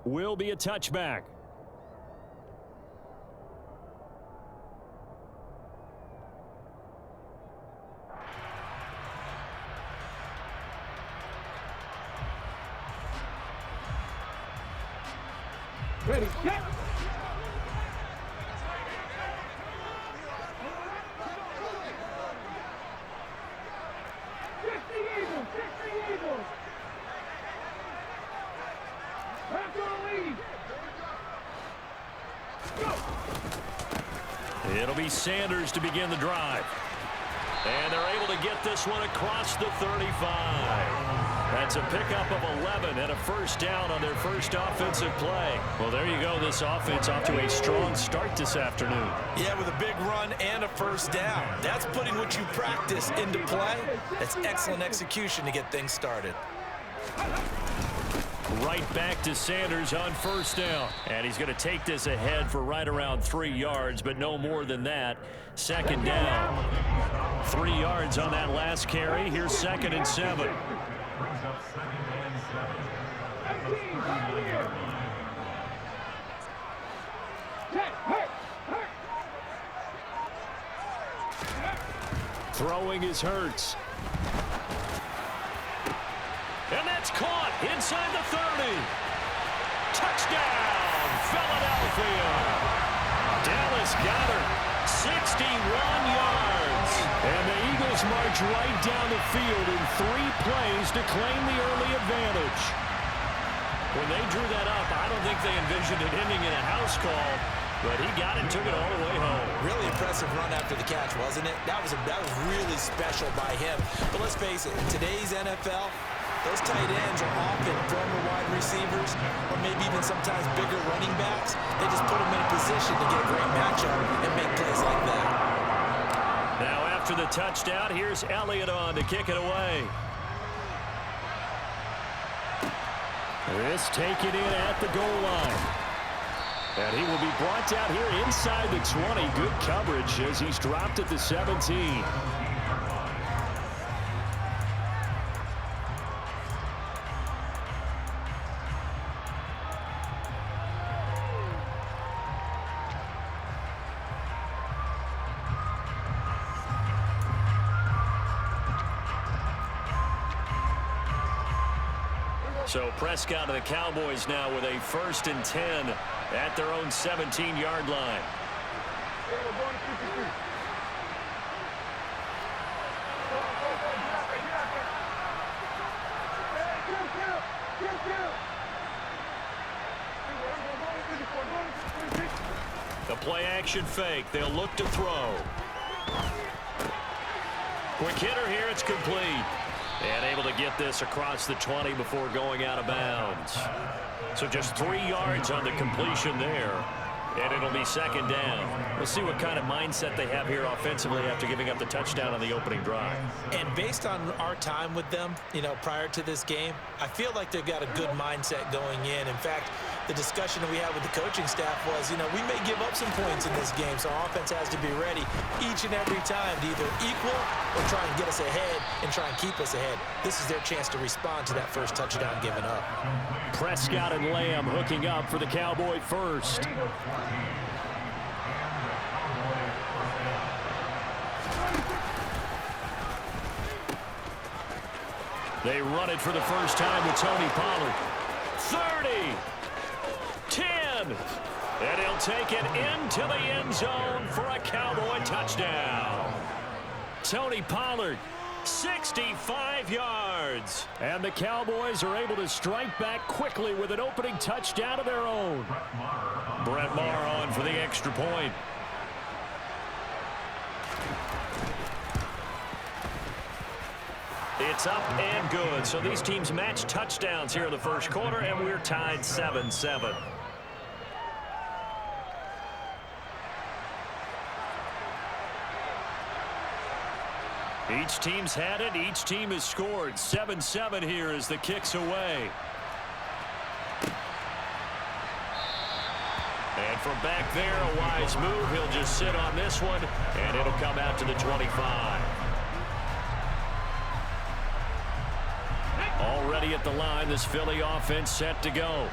will be a touchback. Ready, get! It'll be Sanders to begin the drive. And they're able to get this one across the 35. That's a pickup of 11 and a first down on their first offensive play. Well, there you go. This offense off to a strong start this afternoon. Yeah, with a big run and a first down. That's putting what you practice into play. That's excellent execution to get things started. Right back to Sanders on first down. And he's going to take this ahead for right around 3 yards, but no more than that. Second down. 3 yards on that last carry. Here's 2nd and 7. Throwing is Hurts. And that's caught inside the 30. Touchdown, Philadelphia. Dallas Goedert, 61 yards. And the Eagles march right down the field in 3 plays to claim the early advantage. When they drew that up, I don't think they envisioned it ending in a house call, but he got it, took it all the way home. Really impressive run after the catch, wasn't it? That was really special by him. But let's face it, in today's NFL, those tight ends are often former wide receivers or maybe even sometimes bigger running backs. They just put them in a position to get a great matchup and make plays like that. Now after the touchdown, here's Elliott on to kick it away. This taken in at the goal line. And he will be brought down here inside the 20. Good coverage as he's dropped at the 17. So Prescott and the Cowboys now with a 1st and 10 at their own 17-yard line. The play action fake. They'll look to throw. Quick hitter here. It's complete. And able to get this across the 20 before going out of bounds. So just 3 yards on the completion there. And it'll be 2nd down. We'll see what kind of mindset they have here offensively after giving up the touchdown on the opening drive. And based on our time with them, prior to this game, I feel like they've got a good mindset going in. In fact, the discussion that we had with the coaching staff was, we may give up some points in this game, so our offense has to be ready each and every time to either equal or try and get us ahead and try and keep us ahead. This is their chance to respond to that first touchdown given up. Prescott and Lamb hooking up for the Cowboy first. They run it for the first time with Tony Pollard. 30, 10, and he'll take it into the end zone for a Cowboy touchdown. Tony Pollard, 65 yards. And the Cowboys are able to strike back quickly with an opening touchdown of their own. Brett Maher on for the extra point. It's up and good. So these teams match touchdowns here in the first quarter, and we're tied 7-7. Each team's had it. Each team has scored. 7-7 here as the kick's away. And from back there, a wise move. He'll just sit on this one, and it'll come out to the 25. Already at the line, this Philly offense set to go.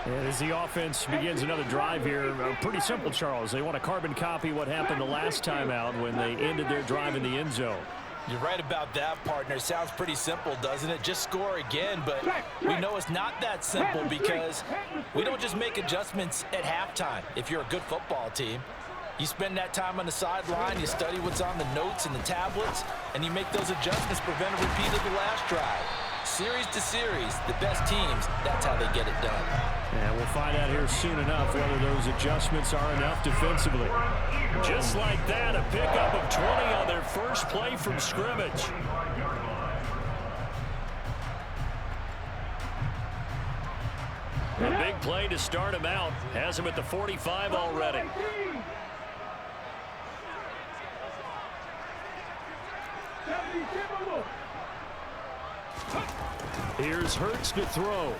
And as the offense begins another drive here, pretty simple, Charles. They want to carbon copy what happened the last time out when they ended their drive in the end zone. You're right about that, partner. Sounds pretty simple, doesn't it? Just score again, but we know it's not that simple because we don't just make adjustments at halftime. If you're a good football team, you spend that time on the sideline, you study what's on the notes and the tablets, and you make those adjustments, prevent a repeat of the last drive. Series to series, the best teams, that's how they get it done. And we'll find out here soon enough whether those adjustments are enough defensively. Just like that, a pickup of 20 on their first play from scrimmage. A big play to start him out. Has him at the 45 already. Here's Hurts to throw.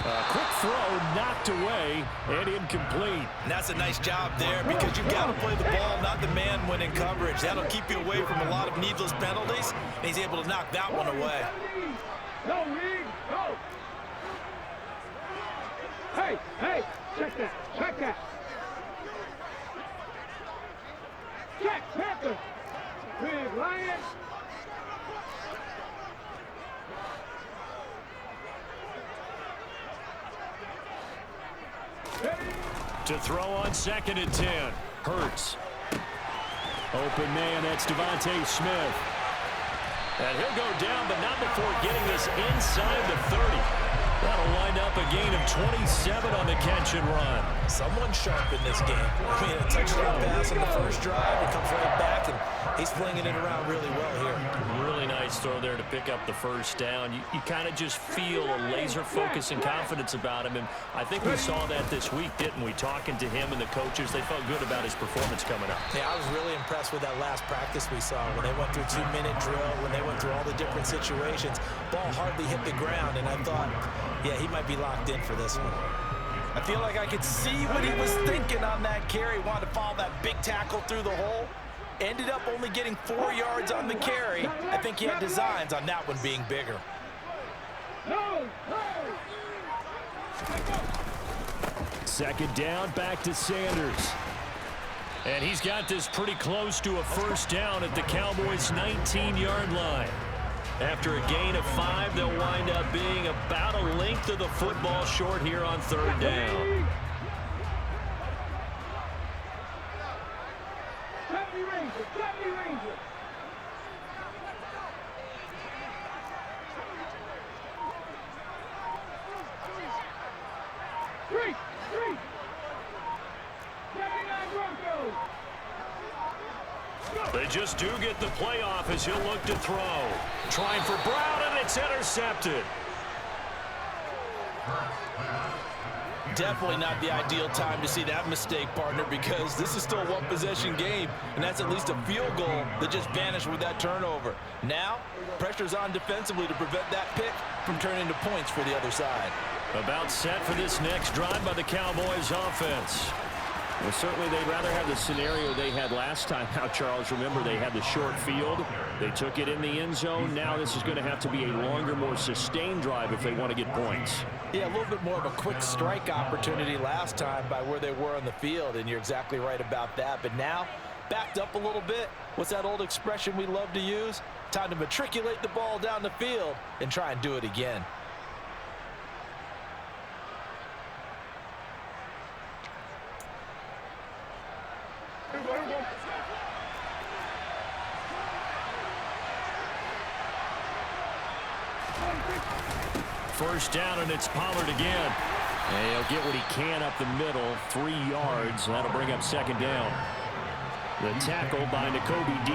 A quick throw knocked away and incomplete. And that's a nice job there because you've got to play the ball, not the man when in coverage. That'll keep you away from a lot of needless penalties, and he's able to knock that one away. No, Reed, no. Hey, check that. Check, Panther. Big Lion. To throw on 2nd and 10. Hurts. Open man, that's Devontae Smith. And he'll go down, but not before getting this inside the 30. That'll wind up a gain of 27 on the catch and run. Someone sharp in this game. I mean, a touchdown pass on the first drive. He comes right back, and he's flinging it around really well here. Really nice throw there to pick up the first down. You kind of just feel a laser focus and confidence about him, and I think we saw that this week, didn't we? Talking to him and the coaches, they felt good about his performance coming up. Yeah, I was really impressed with that last practice we saw when they went through 2-minute drill, when they went through all the different situations. Ball hardly hit the ground, and I thought, yeah, he might be locked in for this one. I feel like I could see what he was thinking on that carry. Wanted to follow that big tackle through the hole. Ended up only getting 4 yards on the carry. I think he had designs on that one being bigger. Second down, back to Sanders. And he's got this pretty close to a first down at the Cowboys' 19-yard line. After a gain of 5, they'll wind up being about a length of the football short here on 3rd down. They just do get the playoff as he'll look to throw. Trying for Brown, and it's intercepted. Definitely not the ideal time to see that mistake, partner, because this is still a one-possession game, and that's at least a field goal that just vanished with that turnover. Now, pressure's on defensively to prevent that pick from turning into points for the other side. About set for this next drive by the Cowboys offense. Well, certainly they'd rather have the scenario they had last time out, Charles. Remember, they had the short field. They took it in the end zone. Now this is going to have to be a longer, more sustained drive if they want to get points. Yeah, a little bit more of a quick strike opportunity last time by where they were on the field, and you're exactly right about that. But now, backed up a little bit. What's that old expression we love to use? Time to matriculate the ball down the field and try and do it again. First down, and it's Pollard again. And he'll get what he can up the middle, 3 yards. That'll bring up 2nd down. The tackle by Nakobe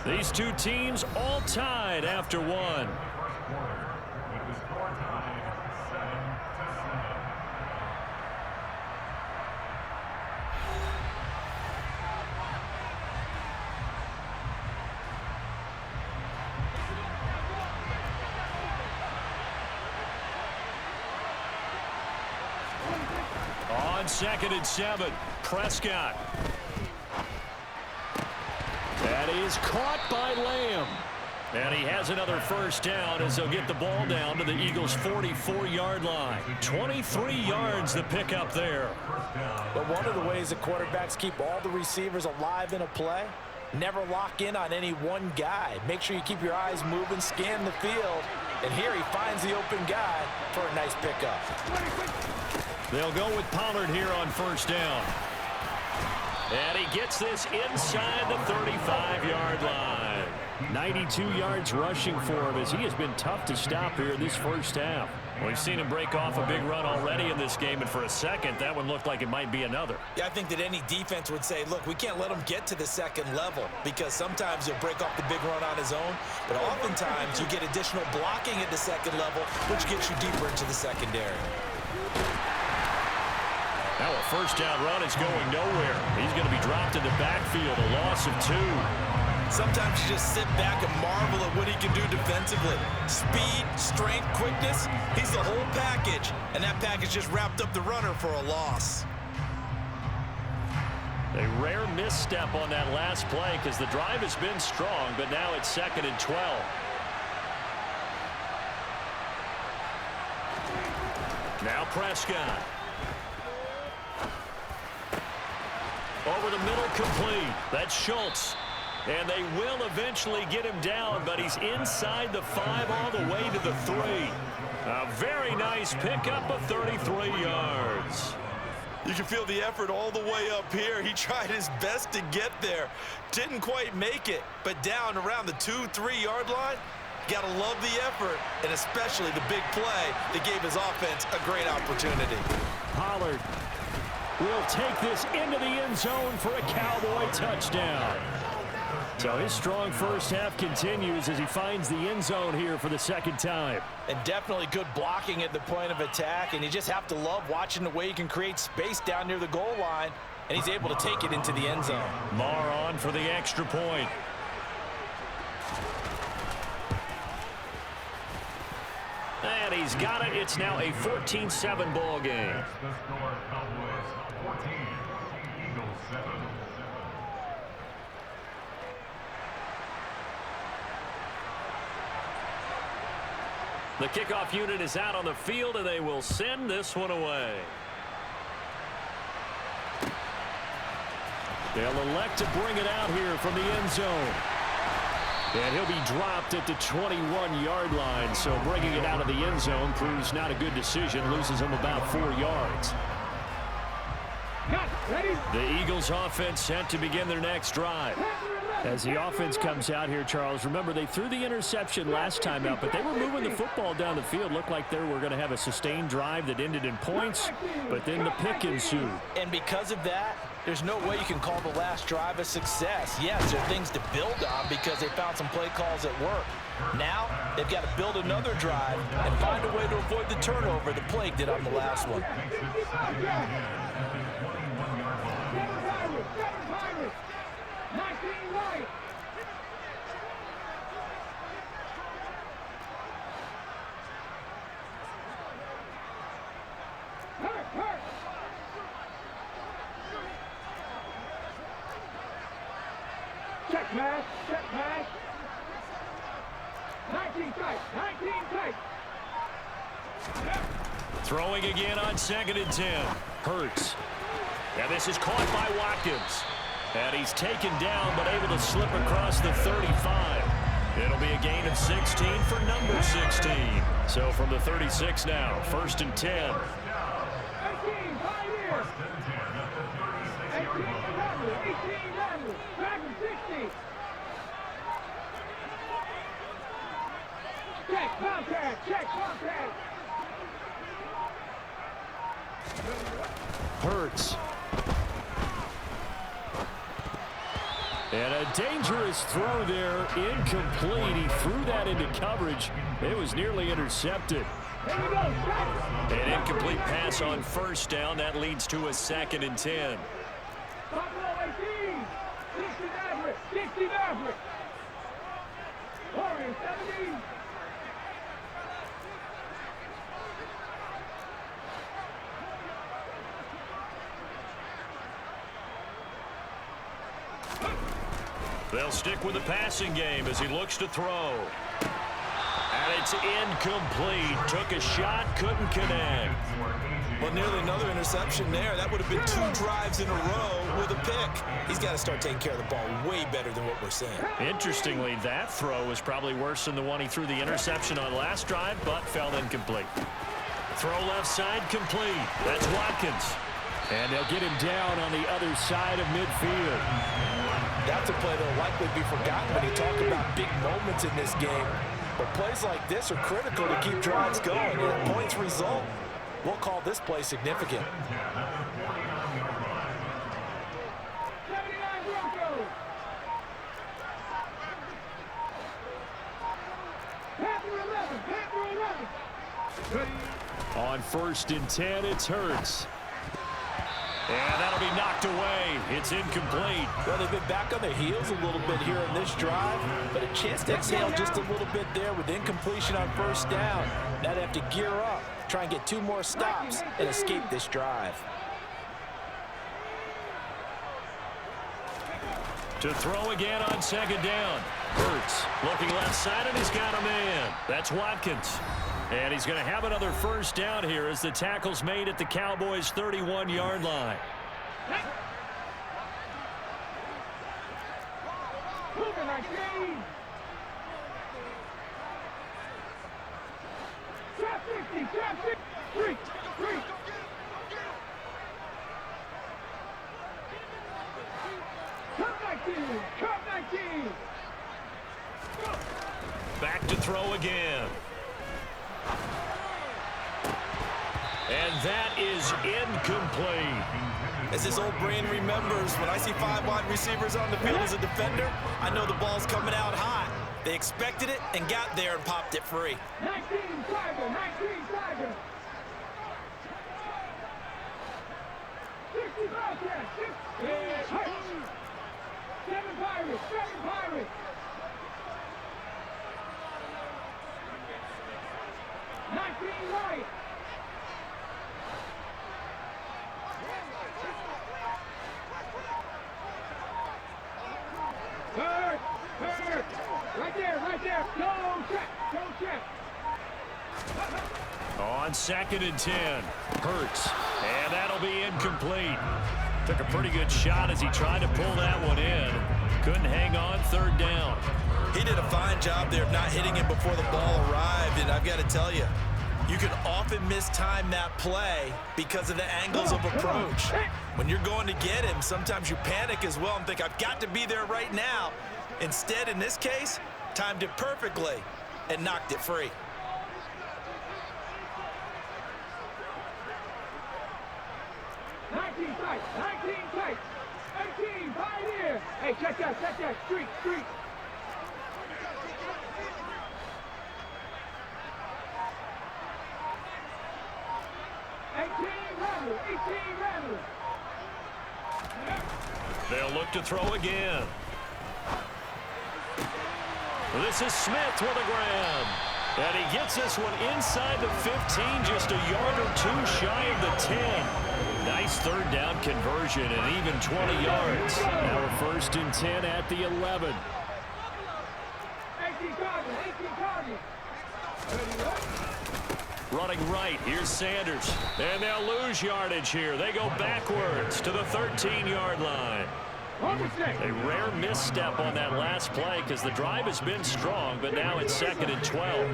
Dean. These two teams all tied after 1. On 2nd and 7, Prescott. That is caught by Lamb. And he has another first down as they'll get the ball down to the Eagles' 44-yard line. 23 yards the pickup there. But one of the ways that quarterbacks keep all the receivers alive in a play, never lock in on any one guy. Make sure you keep your eyes moving, scan the field. And here he finds the open guy for a nice pickup. They'll go with Pollard here on first down. And he gets this inside the 35-yard line. 92 yards rushing for him as he has been tough to stop here in this first half. We've seen him break off a big run already in this game, and for a second, that one looked like it might be another. Yeah, I think that any defense would say, look, we can't let him get to the second level because sometimes he'll break off the big run on his own, but oftentimes you get additional blocking at the second level, which gets you deeper into the secondary. Now a first down run is going nowhere. He's going to be dropped in the backfield, a loss of 2. Sometimes you just sit back and marvel at what he can do defensively. Speed, strength, quickness, he's the whole package. And that package just wrapped up the runner for a loss. A rare misstep on that last play because the drive has been strong, but now it's 2nd and 12. Now Prescott. Over the middle, complete. That's Schultz. And they will eventually get him down, but he's inside the 5 all the way to the 3. A very nice pickup of 33 yards. You can feel the effort all the way up here. He tried his best to get there. Didn't quite make it, but down around the 2-3 yard line, gotta love the effort, and especially the big play that gave his offense a great opportunity. Pollard will take this into the end zone for a Cowboy touchdown. So his strong first half continues as he finds the end zone here for the second time. And definitely good blocking at the point of attack, and you just have to love watching the way he can create space down near the goal line, and he's able to take it into the end zone. Marr on for the extra point. And he's got it. It's now a 14-7 ball game. The kickoff unit is out on the field, and they will send this one away. They'll elect to bring it out here from the end zone. And he'll be dropped at the 21-yard line, so bringing it out of the end zone proves not a good decision, loses him about 4 yards. The Eagles offense set to begin their next drive. As the offense comes out here, Charles, remember they threw the interception last time out, but they were moving the football down the field. Looked like they were going to have a sustained drive that ended in points, but then the pick ensued. And because of that, there's no way you can call the last drive a success. Yes, there are things to build on because they found some play calls that work. Now, they've got to build another drive and find a way to avoid the turnover the Plague did on the last one. Check pass, check pass. 19 tight, 19 tight. Throwing again on 2nd and 10. Hurts. Now this is caught by Watkins. And he's taken down, but able to slip across the 35. It'll be a gain of 16 for number 16. So from the 36 now, 1st and 10. 18, 5 years. 18, 11, back to 60. Check contact, check contact. Hurts. And a dangerous throw there, incomplete. He threw that into coverage. It was nearly intercepted. An incomplete pass on first down. That leads to a 2nd and 10. Buffalo 18, 60 Maverick, 60 Maverick. Warriors 17. They'll stick with the passing game as he looks to throw. And it's incomplete. Took a shot, couldn't connect. Well, nearly another interception there. That would have been 2 drives in a row with a pick. He's got to start taking care of the ball way better than what we're seeing. Interestingly, that throw was probably worse than the one he threw the interception on last drive, but fell incomplete. Throw left side complete. That's Watkins. And they'll get him down on the other side of midfield. That's a play that will likely be forgotten when you talk about big moments in this game. But plays like this are critical to keep drives going. And points result, we'll call this play significant. 79 Broncos. Panther 11. Panther 11. On 1st and 10, it's Hurts. And that'll be knocked away. It's incomplete. Well, they've been back on their heels a little bit here in this drive, but a chance to exhale just a little bit there with incompletion on 1st down. Now they have to gear up, try and get 2 more stops and escape this drive. To throw again on 2nd down. Hurts looking left side, and he's got a man. That's Watkins. And he's going to have another 1st down here as the tackle's made at the Cowboys' 31-yard line. Hooker 19. Trap 60. Trap 60. 3. Cup 19. Cup 19. Back to throw again. And that is incomplete. As his old brain remembers, when I see 5 wide receivers on the field as a defender, I know the ball's coming out hot. They expected it and got there and popped it free. 19 Tiger. 19 Tiger. 60 Bobcats. 7 Pirates. 7 Pirates. 19 Riot. Hurt. Right there. Go check. On 2nd and 10, Hurts. And that'll be incomplete. Took a pretty good shot as he tried to pull that one in. Couldn't hang on 3rd down. He did a fine job there of not hitting him before the ball arrived, and I've got to tell you, you can often mistime that play because of the angles of approach. When you're going to get him, sometimes you panic as well and think, I've got to be there right now. Instead, in this case, timed it perfectly and knocked it free. Tight. 18, Pioneer. Hey, check that. Street. 18 Rattler. They'll look to throw again. This is Smith with a grab. And he gets this one inside the 15, just a yard or 2 shy of the 10. Nice 3rd down conversion and even 20 yards. Now 1st and 10 at the 11. 18 target. Running right, here's Sanders. And they'll lose yardage here. They go backwards to the 13-yard line. A rare misstep on that last play because the drive has been strong, but now it's 2nd and 12.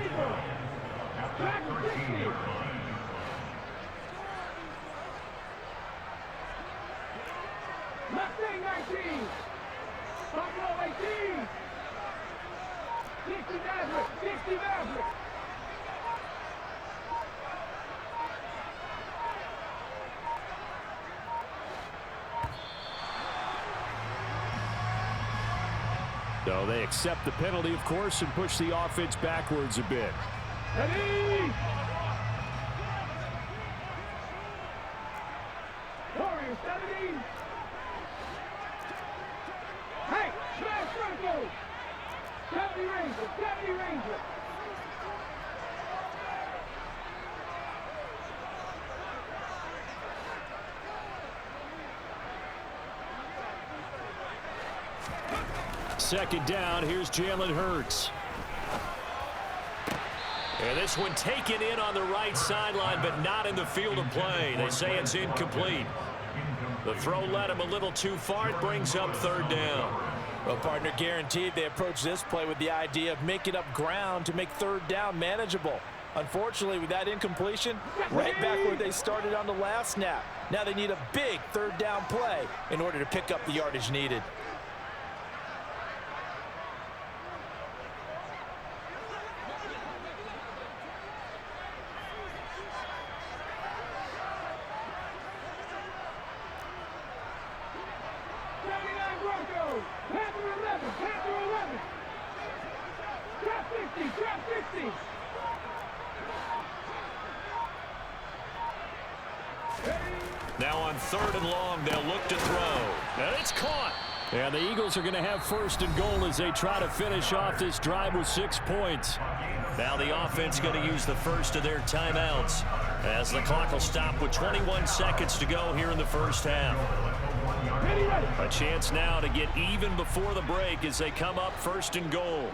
Mustang 19. Buffalo 18. 60 Maverick. So they accept the penalty, of course, and push the offense backwards a bit. Ready? Warriors 70. Hey, smash Broncos. 70 Rangers. second down. Here's Jalen Hurts. And this one taken in on the right sideline, but not in the field of play. They say it's incomplete. The throw led him a little too far. It brings up third down. Well, partner, guaranteed they approach this play with the idea of making up ground to make third down manageable. Unfortunately, with that incompletion, right back where they started on the last snap. Now they need a big third down play in order to pick up the yardage needed. Now on third and long, they'll look to throw. And it's caught. And the Eagles are going to have first and goal as they try to finish off this drive with 6 points. Now the offense going to use the first of their timeouts as the clock will stop with 21 seconds to go here in the first half. A chance now to get even before the break as they come up first and goal.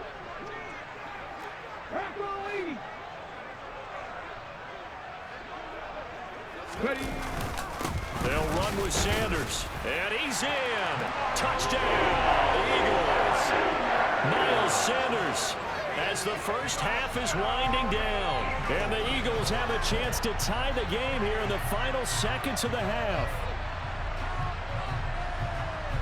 Ready. They'll run with Sanders. And he's in. Touchdown, Eagles. Miles Sanders as the first half is winding down. And the Eagles have a chance to tie the game here in the final seconds of the half.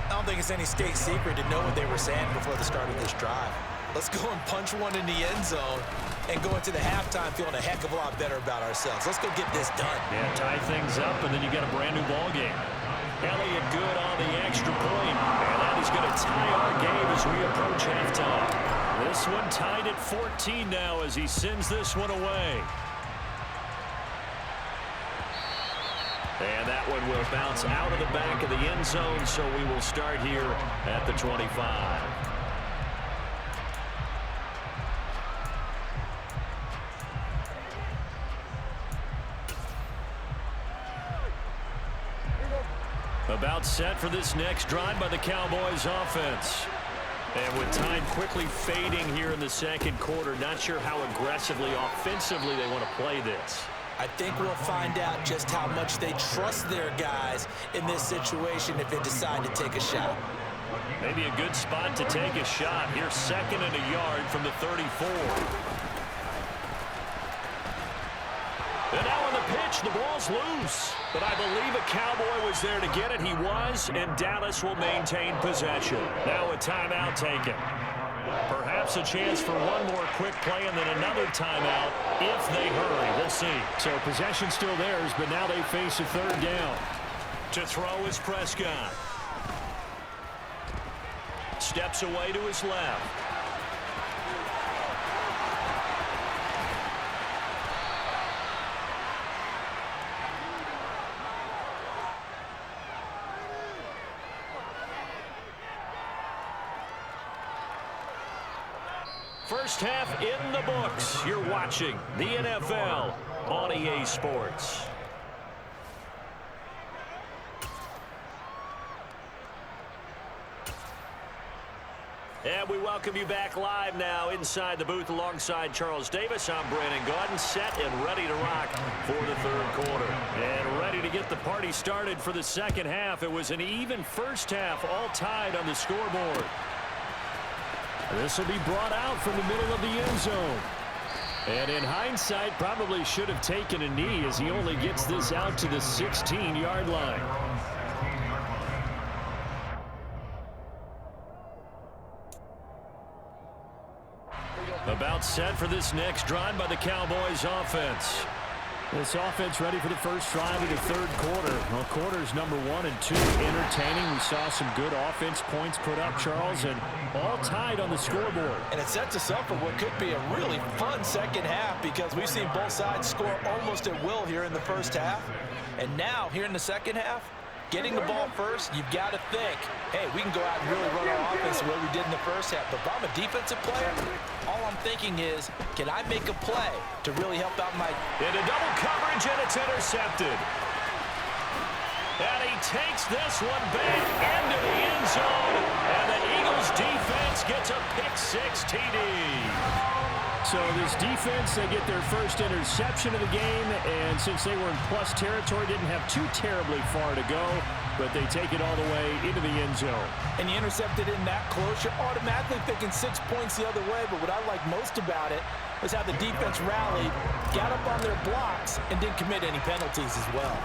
I don't think it's any state secret to know what they were saying before the start of this drive. Let's go and punch one in the end zone and go into the halftime feeling a heck of a lot better about ourselves. Let's go get this done. Yeah, tie things up, and then you get a brand new ball game. Elliott good on the extra point, and that is going to tie our game as we approach halftime. This one tied at 14 now as he sends this one away. And that one will bounce out of the back of the end zone, so we will start here at the 25. About set for this next drive by the Cowboys offense. And with time quickly fading here in the second quarter, not sure how aggressively, offensively they want to play this. I think we'll find out just how much they trust their guys in this situation if they decide to take a shot. Maybe a good spot to take a shot. Here, second and a yard from the 34. And now on the pitch, the ball's loose. But I believe a Cowboy was there to get it. He was, and Dallas will maintain possession. Now a timeout taken. Perhaps a chance for one more quick play and then another timeout if they hurry. We'll see. So possession still theirs, but now they face a third down. To throw is Prescott. Steps away to his left. First half in the books. You're watching the NFL on EA Sports. And we welcome you back live now inside the booth alongside Charles Davis. I'm Brandon Gaudin, set and ready to rock for the third quarter. And ready to get the party started for the second half. It was an even first half, all tied on the scoreboard. This will be brought out from the middle of the end zone. And in hindsight, probably should have taken a knee as he only gets this out to the 16-yard line. About set for this next drive by the Cowboys offense. This offense ready for the first drive of the third quarter. Well, quarters number 1 and 2 entertaining. We saw some good offense points put up, Charles, and all tied on the scoreboard. And it sets us up for what could be a really fun second half because we've seen both sides score almost at will here in the first half. And now, here in the second half, getting the ball first, you've got to think, hey, we can go out and really run our offense the way we did in the first half. But if I'm a defensive player, all I'm thinking is, can I make a play to really help out my... Into double coverage, and it's intercepted. And he takes this one back into the end zone. And the Eagles defense gets a pick-6 TD. So this defense, they get their first interception of the game, and since they were in plus territory, didn't have too terribly far to go, but they take it all the way into the end zone. And you intercepted in that close, you're automatically thinking 6 points the other way, but what I like most about it was how the defense rallied, got up on their blocks, and didn't commit any penalties as well.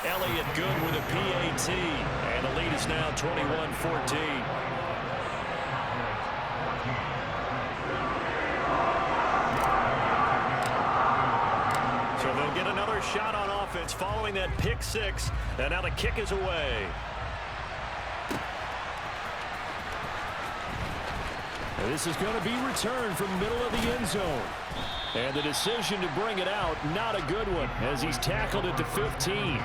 Elliott good with a PAT, and the lead is now 21-14. So they'll get another shot on offense following that pick-6, and now the kick is away. And this is going to be returned from the middle of the end zone. And the decision to bring it out, not a good one, as he's tackled at the 15.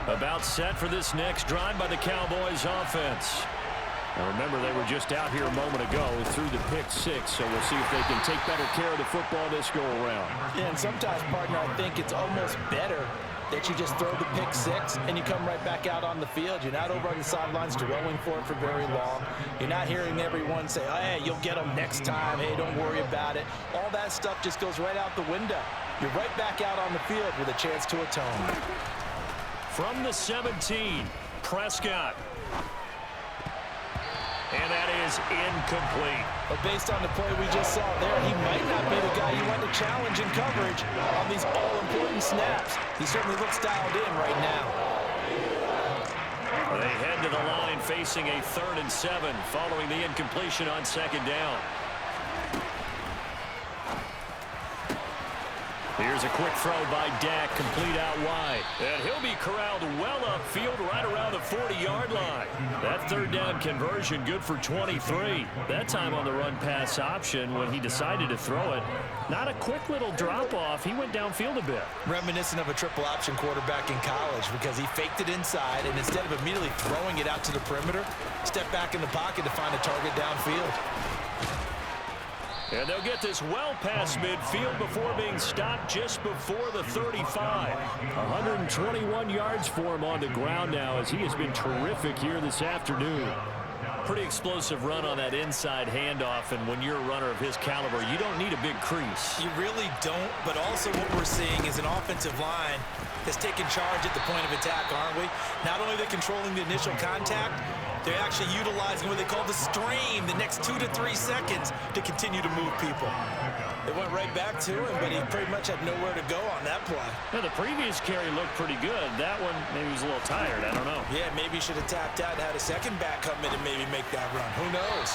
About set for this next drive by the Cowboys offense. Now remember, they were just out here a moment ago through the pick-6, so we'll see if they can take better care of the football this go-around. Yeah, and sometimes, partner, I think it's almost better that you just throw the pick-6 and you come right back out on the field. You're not over on the sidelines dwelling for it for very long. You're not hearing everyone say, oh, hey, you'll get them next time. Hey, don't worry about it. All that stuff just goes right out the window. You're right back out on the field with a chance to atone. From the 17, Prescott. And that is incomplete. But based on the play we just saw there, he might not be the guy you want to challenge in coverage on these all-important snaps. He certainly looks dialed in right now. They head to the line facing a 3rd and 7 following the incompletion on 2nd down. Here's a quick throw by Dak, complete out wide. And he'll be corralled well upfield right around the 40-yard line. That 3rd down conversion good for 23. That time on the run-pass option when he decided to throw it. Not a quick little drop-off. He went downfield a bit. Reminiscent of a triple option quarterback in college because he faked it inside, and instead of immediately throwing it out to the perimeter, stepped back in the pocket to find a target downfield. And they'll get this well past midfield before being stopped just before the 35. 121 yards for him on the ground now as he has been terrific here this afternoon. Pretty explosive run on that inside handoff, and when you're a runner of his caliber, you don't need a big crease. You really don't, but also what we're seeing is an offensive line that's taking charge at the point of attack, aren't we? Not only are they controlling the initial contact, they're actually utilizing what they call the stream, the next 2 to 3 seconds to continue to move people. They went right back to him, but he pretty much had nowhere to go on that play. Now, the previous carry looked pretty good. That one, maybe he was a little tired. I don't know. Yeah, maybe he should have tapped out and had a second back come in and maybe make that run. Who knows?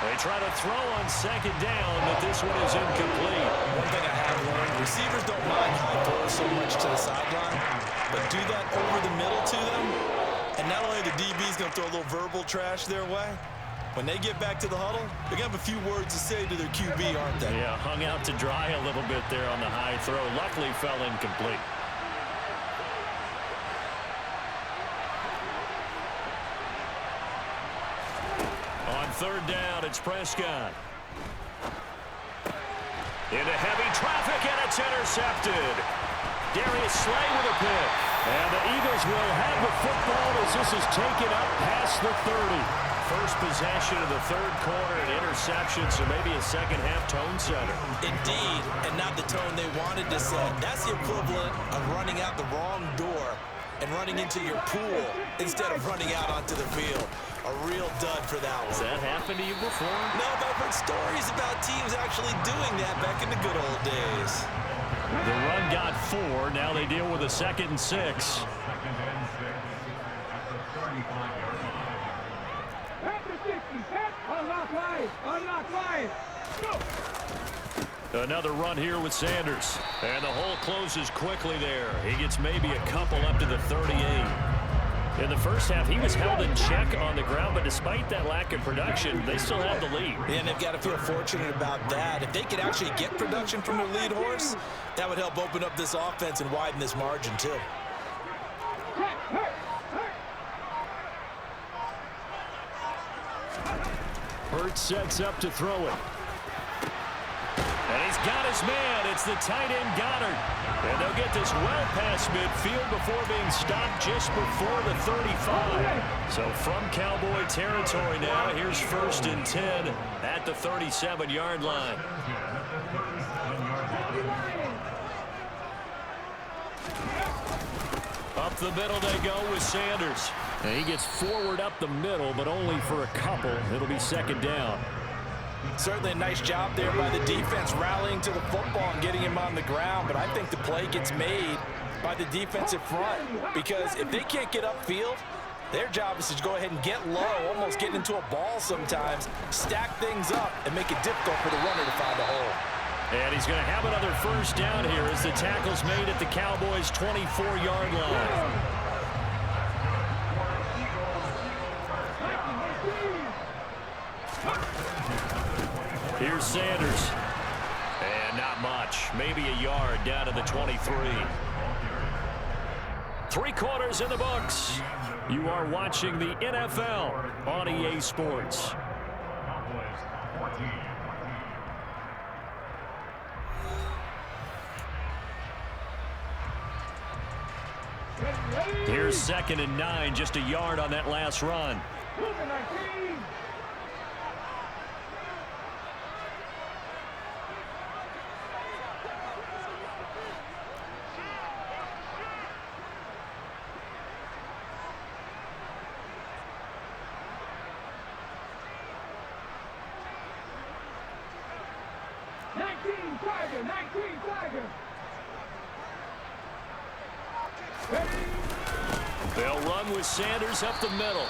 They try to throw on 2nd down, but this one is incomplete. One thing I have learned, receivers don't mind high throws so much to the sideline, but do that over the middle to them, and not only the DB's going to throw a little verbal trash their way, when they get back to the huddle, they're going to have a few words to say to their QB, aren't they? Yeah, hung out to dry a little bit there on the high throw. Luckily fell incomplete. On 3rd down, it's Prescott. Into heavy traffic, and it's intercepted. Darius Slay with a pick. And the Eagles will have the football as this is taken up past the 30. First possession of the 3rd quarter, an interception, so maybe a second-half tone setter. Indeed, and not the tone they wanted to set. That's the equivalent of running out the wrong door and running into your pool instead of running out onto the field. A real dud for that one. Has that happened to you before? No, but I've heard stories about teams actually doing that back in the good old days. The run got 4. Now they deal with a 2nd and 6. Another run here with Sanders. And the hole closes quickly there. He gets maybe a couple up to the 38. In the first half, he was held in check on the ground, but despite that lack of production, they still have the lead. And they've got to feel fortunate about that. If they could actually get production from their lead horse, that would help open up this offense and widen this margin, too. Hurts sets up to throw it. And he's got his man. It's the tight end Goddard. And they'll get this well past midfield before being stopped just before the 35. So from Cowboy territory now, here's 1st and 10 at the 37-yard line. Up the middle they go with Sanders. And he gets forward up the middle, but only for a couple. It'll be 2nd down. Certainly a nice job there by the defense rallying to the football and getting him on the ground, but I think the play gets made by the defensive front because if they can't get upfield, their job is to go ahead and get low, almost get into a ball sometimes, stack things up, and make it difficult for the runner to find a hole. And he's going to have another 1st down here as the tackle's made at the Cowboys' 24-yard line. Here's Sanders. And not much. Maybe a yard down to the 23. 3 quarters in the books. You are watching the NFL on EA Sports. Here's 2nd and 9, just a yard on that last run. They'll run with Sanders up the middle.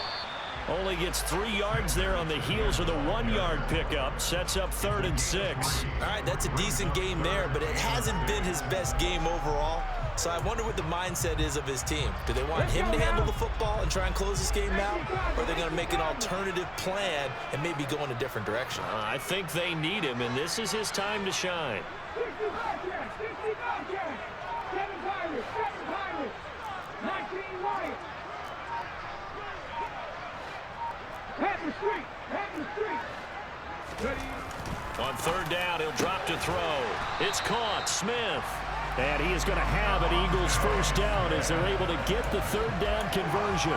Only gets 3 yards there on the heels of the 1-yard pickup. Sets up 3rd and 6. All right, that's a decent game there, but it hasn't been his best game overall. So I wonder what the mindset is of his team. Do they want him to handle the football and try and close this game out? Or are they going to make an alternative plan and maybe go in a different direction? I think they need him, and this is his time to shine. 60 Bobcats, 60 Bobcats, 7 Pirates, 19 Lions. Head the street. Ready. On 3rd down, he'll drop to throw. It's caught. Smith. And he is going to have an Eagles 1st down as they're able to get the 3rd down conversion.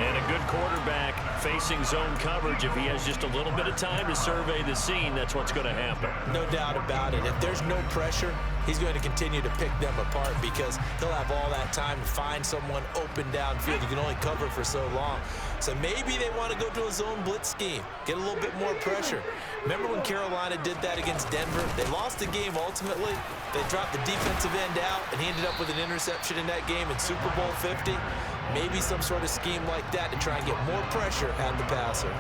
And a good quarterback facing zone coverage. If he has just a little bit of time to survey the scene, that's what's going to happen. No doubt about it. If there's no pressure, he's going to continue to pick them apart because he'll have all that time to find someone open downfield. You can only cover for so long. So maybe they want to go to a zone blitz scheme, get a little bit more pressure. Remember when Carolina did that against Denver? They lost the game ultimately. They dropped the defensive end out, and he ended up with an interception in that game in Super Bowl 50. Maybe some sort of scheme like that to try and get more pressure at the passer.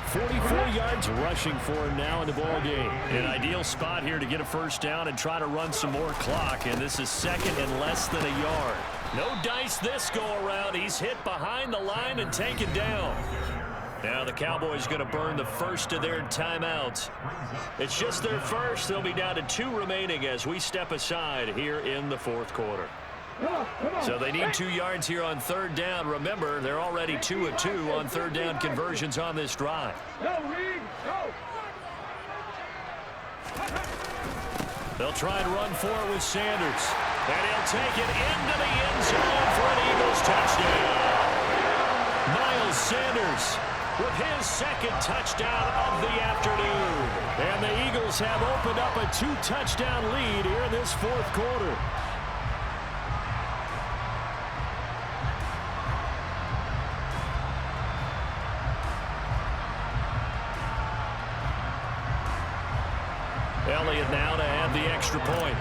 44 yards rushing for him now in the ball game. An ideal spot here to get a 1st down and try to run some more clock, and this is 2nd and less than a yard. No dice this go-around. He's hit behind the line and taken down. Now the Cowboys going to burn the 1st of their timeouts. It's just their 1st. They'll be down to 2 remaining as we step aside here in the 4th quarter. So they need 2 yards here on 3rd down. Remember, they're already 2 of 2 on 3rd down conversions on this drive. They'll try and run for it with Sanders. And he'll take it into the end zone for an Eagles touchdown. Miles Sanders with his 2nd touchdown of the afternoon. And the Eagles have opened up a 2-touchdown lead here in this 4th quarter. Elliott now to add the extra point.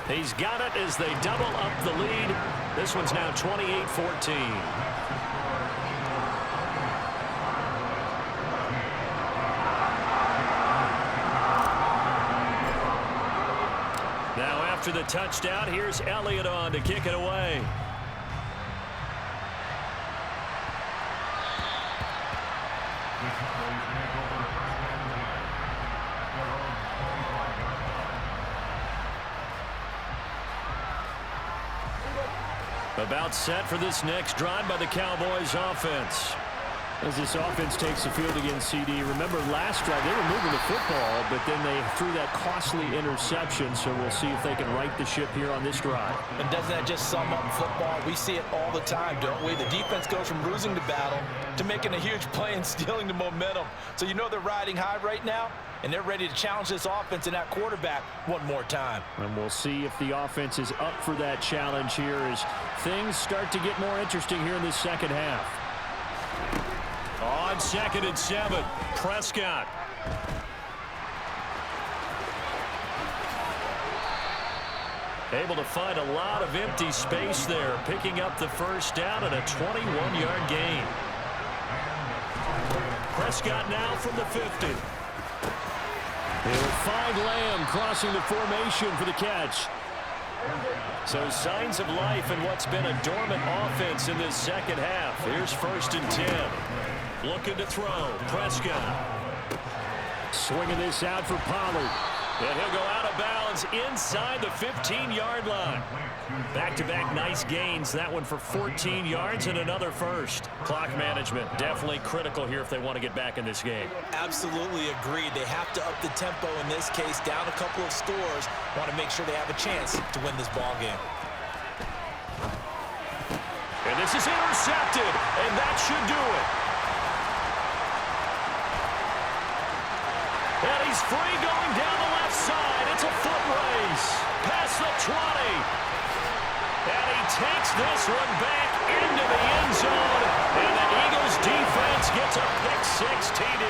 He's got it as they double up the lead. This one's now 28-14. Now after the touchdown, here's Elliott on to kick it away. About set for this next drive by the Cowboys offense. As this offense takes the field against CD, remember last drive they were moving the football, but then they threw that costly interception, so we'll see if they can right the ship here on this drive. And doesn't that just sum up football? We see it all the time, don't we? The defense goes from losing the battle to making a huge play and stealing the momentum. So you know they're riding high right now, and they're ready to challenge this offense and that quarterback one more time. And we'll see if the offense is up for that challenge here as things start to get more interesting here in this second half. On 2nd and 7, Prescott. Able to find a lot of empty space there, picking up the first down and a 21-yard gain. Prescott now from the 50. He'll find Lamb crossing the formation for the catch. So signs of life in what's been a dormant offense in this second half. Here's 1st and 10. Looking to throw. Prescott. Swinging this out for Pollard. And he'll go out of bounds inside the 15-yard line. Back-to-back nice gains. That one for 14 yards and another first. Clock management definitely critical here if they want to get back in this game. Absolutely agreed. They have to up the tempo in this case, down a couple of scores. Want to make sure they have a chance to win this ball game. And this is intercepted, and that should do it. And he's free going down the left side. It's a foot race. Past the 20. And he takes this one back into the end zone. And the Eagles defense gets a pick-6 TD.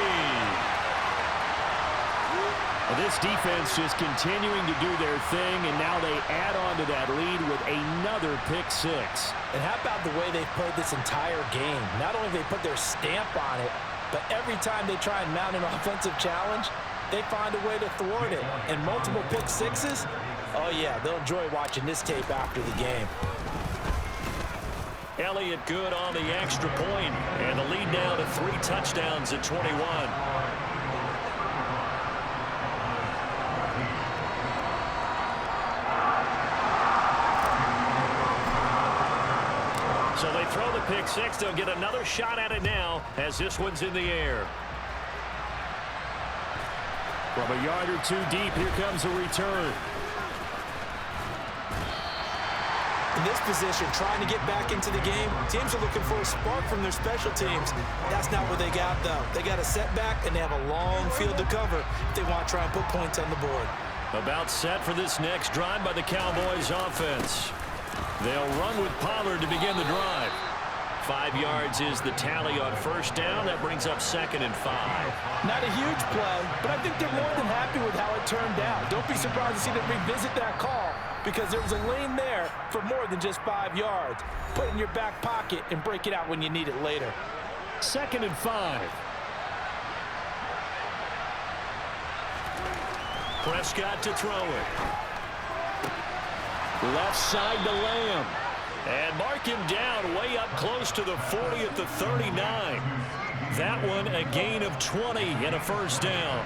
Well, this defense just continuing to do their thing, and now they add on to that lead with another pick-6. And how about the way they've played this entire game? Not only have they put their stamp on it, but every time they try and mount an offensive challenge, they find a way to thwart it. And multiple pick-6s, oh yeah, they'll enjoy watching this tape after the game. Elliott good on the extra point, and the lead now to 3 touchdowns at 21. So they throw the pick-6. They'll get another shot at it now as this one's in the air. From a yard or two deep, here comes a return. In this position, trying to get back into the game, teams are looking for a spark from their special teams. That's not what they got, though. They got a setback, and they have a long field to cover if they want to try and put points on the board. About set for this next drive by the Cowboys offense. They'll run with Pollard to begin the drive. 5 yards is the tally on first down. That brings up 2nd and 5. Not a huge play, but I think they're more than happy with how it turned out. Don't be surprised to see them revisit that call because there was a lane there for more than just 5 yards. Put it in your back pocket and break it out when you need it later. 2nd and 5. Prescott to throw it. Left side to Lamb. And mark him down way up close to the 40 at the 39. That one a gain of 20 and a first down.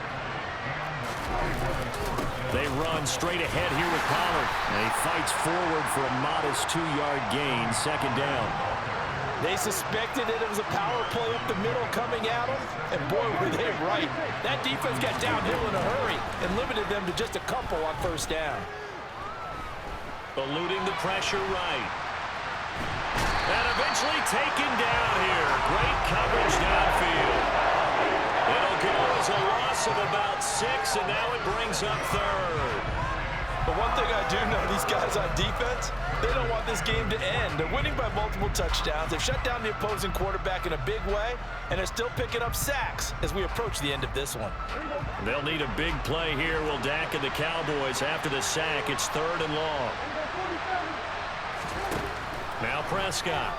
They run straight ahead here with Pollard. And he fights forward for a modest 2-yard gain, 2nd down. They suspected that it was a power play up the middle coming at them, and boy, were they right. That defense got downhill in a hurry and limited them to just a couple on first down. Eluding the pressure right. And eventually taken down here. Great coverage downfield. It'll go as a loss of about 6, and now it brings up 3rd. But one thing I do know, these guys on defense, they don't want this game to end. They're winning by multiple touchdowns. They've shut down the opposing quarterback in a big way, and they're still picking up sacks as we approach the end of this one. They'll need a big play here, will Dak and the Cowboys. After the sack, it's 3rd and long. Now Prescott.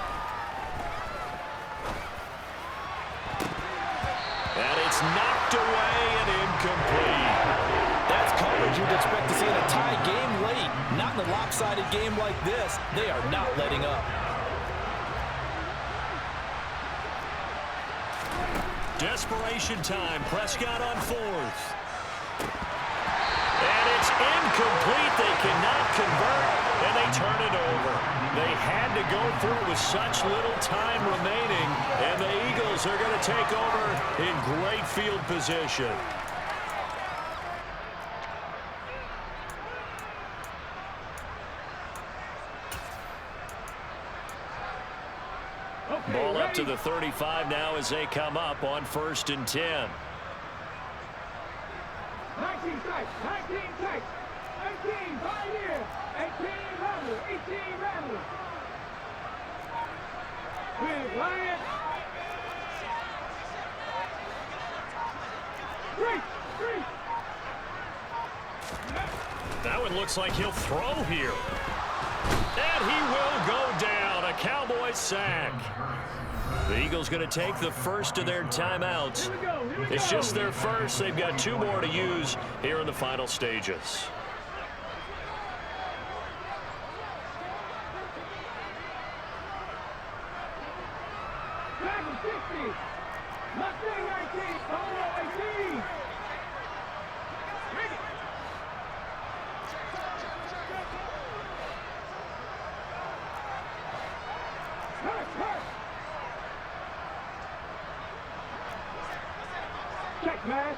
And it's knocked away and incomplete. That's coverage you'd expect to see in a tie game late. Not in a lopsided game like this. They are not letting up. Desperation time. Prescott on 4th. And it's incomplete. They cannot convert, and they turn it over. They had to go going for it with such little time remaining, and the Eagles are going to take over in great field position. Okay, Ball up ready? to the 35 now as they come up on 1st and 10. 19 tight, 19 tight, 18 pioneer, 18 Rambler, 18 Rambler. Big Lion. Three. That one looks like he'll throw here. And he will go down. A Cowboy sack. The Eagles going to take the first of their timeouts. Here we go. It's just their first. They've got 2 more to use here in the final stages. Dragon 60. Mustang 19. Polo 18. Ready. Hurt. Check mash.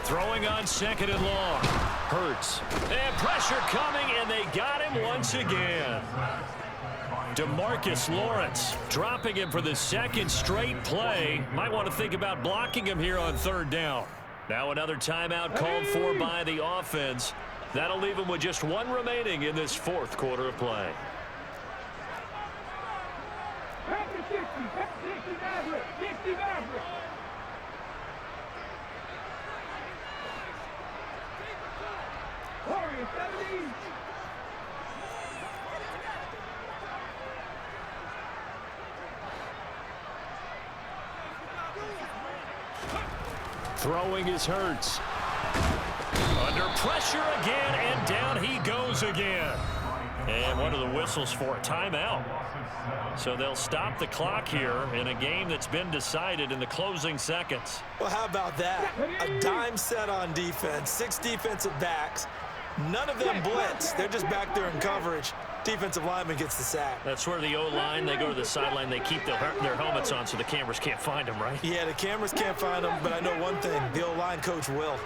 Throwing on 2nd and long. Hurts. And pressure coming, and they got him once again. DeMarcus Lawrence dropping him for the 2nd straight play. Might want to think about blocking him here on 3rd down. Now another timeout called for by the offense. That'll leave him with just 1 remaining in this 4th quarter of play. Packers 60 Maverick. 60 Maverick. Warriors 70. Throwing is Hurts. Under pressure again, and down he goes again. And one of the whistles for a timeout. So they'll stop the clock here in a game that's been decided in the closing seconds. Well, how about that? A dime set on defense, 6 defensive backs. None of them blitz. They're just back there in coverage. Defensive lineman gets the sack. That's where the O-line, they go to the sideline, they keep their helmets on so the cameras can't find them, right? Yeah, the cameras can't find them, but I know one thing. The O-line coach will.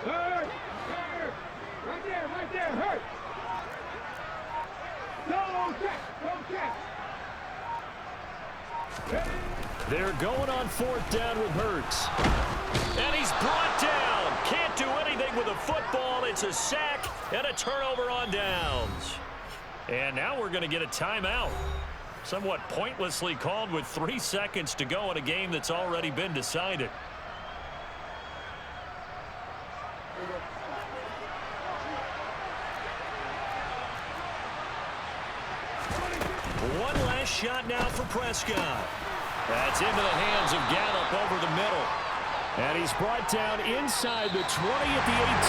Hurt. Right there. Hurt. No check. Ready. They're going on 4th down with Hurts. And he's brought down. Can't do anything with a football. It's a sack and a turnover on downs. And now we're going to get a timeout. Somewhat pointlessly called with 3 seconds to go in a game that's already been decided. One last shot now for Prescott. That's into the hands of Gallup over the middle. And he's brought down inside the 20 at the 18.